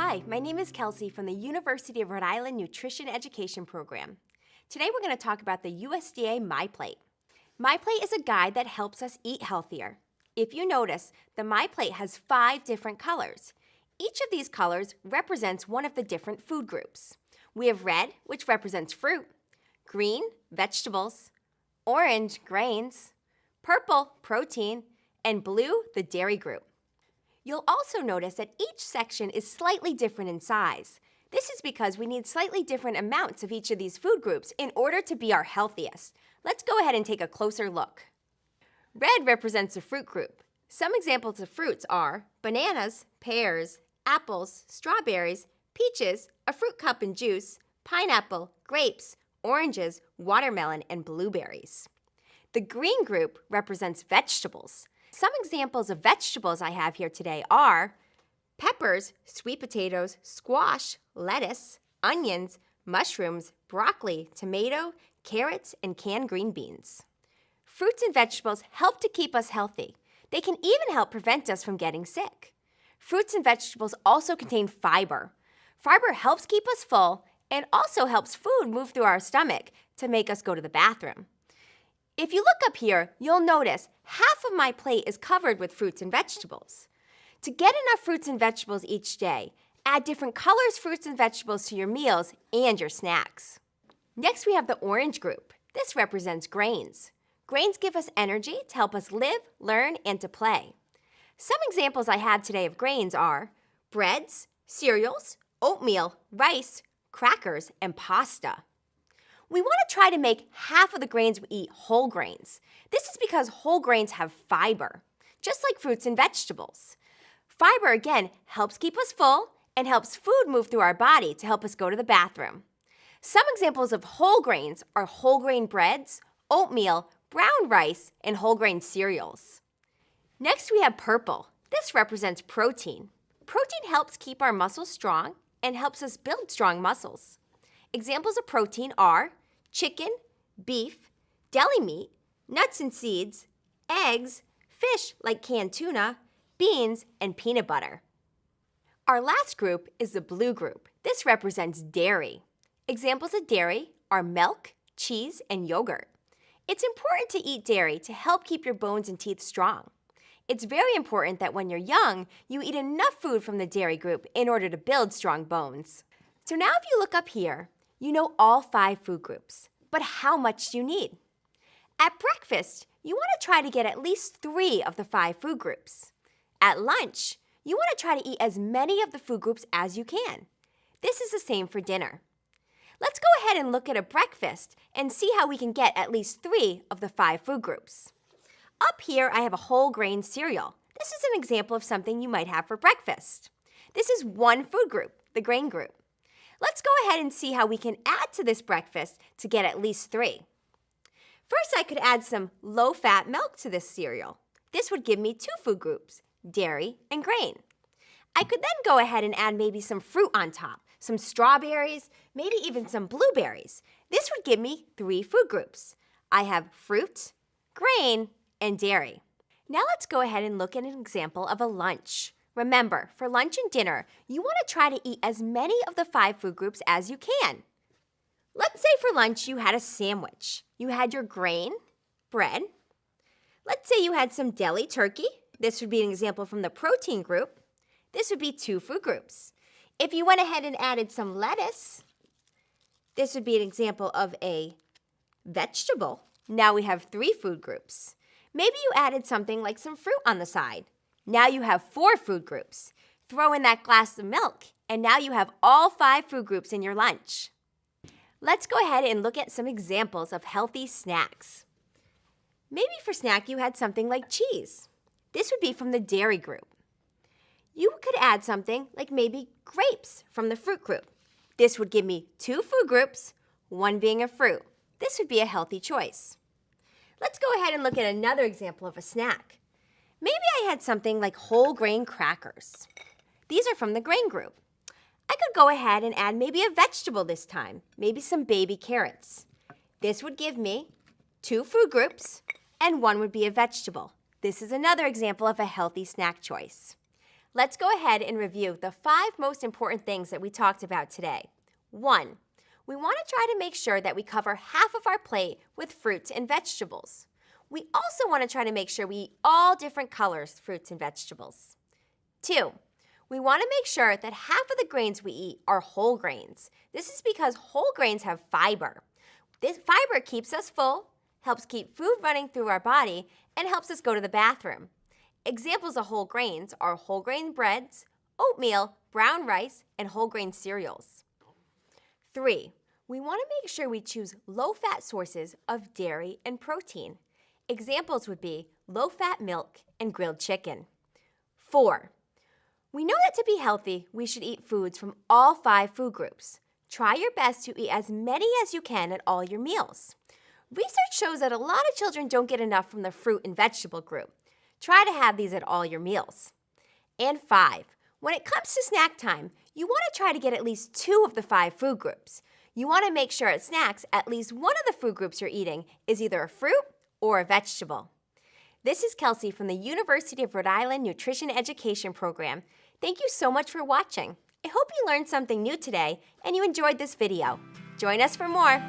Hi, my name is Kelsey from the University of Rhode Island Nutrition Education Program. Today we're going to talk about the USDA MyPlate. MyPlate is a guide that helps us eat healthier. If you notice, the MyPlate has 5 different colors. Each of these colors represents one of the different food groups. We have red, which represents fruit, green, vegetables, orange, grains, purple, protein, and blue, the dairy group. You'll also notice that each section is slightly different in size. This is because we need slightly different amounts of each of these food groups in order to be our healthiest. Let's go ahead and take a closer look. Red represents the fruit group. Some examples of fruits are bananas, pears, apples, strawberries, peaches, a fruit cup and juice, pineapple, grapes, oranges, watermelon, and blueberries. The green group represents vegetables. Some examples of vegetables I have here today are peppers, sweet potatoes, squash, lettuce, onions, mushrooms, broccoli, tomato, carrots, and canned green beans. Fruits and vegetables help to keep us healthy. They can even help prevent us from getting sick. Fruits and vegetables also contain fiber. Fiber helps keep us full and also helps food move through our stomach to make us go to the bathroom. If you look up here, you'll notice half of my plate is covered with fruits and vegetables. To get enough fruits and vegetables each day, add different colors fruits and vegetables to your meals and your snacks. Next, we have the orange group. This represents grains. Grains give us energy to help us live, learn, and to play. Some examples I have today of grains are breads, cereals, oatmeal, rice, crackers, and pasta. We want to try to make half of the grains we eat whole grains. This is because whole grains have fiber, just like fruits and vegetables. Fiber, again, helps keep us full and helps food move through our body to help us go to the bathroom. Some examples of whole grains are whole grain breads, oatmeal, brown rice, and whole grain cereals. Next, we have purple. This represents protein. Protein helps keep our muscles strong and helps us build strong muscles. Examples of protein are chicken, beef, deli meat, nuts and seeds, eggs, fish like canned tuna, beans, and peanut butter. Our last group is the blue group. This represents dairy. Examples of dairy are milk, cheese, and yogurt. It's important to eat dairy to help keep your bones and teeth strong. It's very important that when you're young, you eat enough food from the dairy group in order to build strong bones. So now if you look up here, you know all 5 food groups, but how much do you need? At breakfast, you want to try to get at least 3 of the 5 food groups. At lunch, you want to try to eat as many of the food groups as you can. This is the same for dinner. Let's go ahead and look at a breakfast and see how we can get at least 3 of the 5 food groups. Up here, I have a whole grain cereal. This is an example of something you might have for breakfast. This is one food group, the grain group. Let's go ahead and see how we can add to this breakfast to get at least 3. First, I could add some low-fat milk to this cereal. This would give me 2 food groups, dairy and grain. I could then go ahead and add maybe some fruit on top, some strawberries, maybe even some blueberries. This would give me 3 food groups. I have fruit, grain, and dairy. Now let's go ahead and look at an example of a lunch. Remember, for lunch and dinner, you want to try to eat as many of the 5 food groups as you can. Let's say for lunch you had a sandwich. You had your grain, bread. Let's say you had some deli turkey. This would be an example from the protein group. This would be 2 food groups. If you went ahead and added some lettuce, this would be an example of a vegetable. Now we have 3 food groups. Maybe you added something like some fruit on the side. Now you have 4 food groups. Throw in that glass of milk, and now you have all 5 food groups in your lunch. Let's go ahead and look at some examples of healthy snacks. Maybe for snack you had something like cheese. This would be from the dairy group. You could add something like maybe grapes from the fruit group. This would give me 2 food groups, 1 being a fruit. This would be a healthy choice. Let's go ahead and look at another example of a snack. Maybe I had something like whole grain crackers. These are from the grain group. I could go ahead and add maybe a vegetable this time, maybe some baby carrots. This would give me 2 food groups and 1 would be a vegetable. This is another example of a healthy snack choice. Let's go ahead and review the 5 most important things that we talked about today. 1. We want to try to make sure that we cover half of our plate with fruits and vegetables. We also want to try to make sure we eat all different colors fruits and vegetables. 2. We want to make sure that half of the grains we eat are whole grains. This is because whole grains have fiber. This fiber keeps us full, helps keep food running through our body, and helps us go to the bathroom. Examples of whole grains are whole grain breads, oatmeal, brown rice, and whole grain cereals. 3. We want to make sure we choose low-fat sources of dairy and protein. Examples would be low-fat milk and grilled chicken. 4. We know that to be healthy, we should eat foods from all 5 food groups. Try your best to eat as many as you can at all your meals. Research shows that a lot of children don't get enough from the fruit and vegetable group. Try to have these at all your meals. And 5. When it comes to snack time, you want to try to get at least 2 of the 5 food groups. You want to make sure at snacks at least one of the food groups you're eating is either a fruit or a vegetable. This is Kelsey from the University of Rhode Island Nutrition Education Program. Thank you so much for watching. I hope you learned something new today and you enjoyed this video. Join us for more.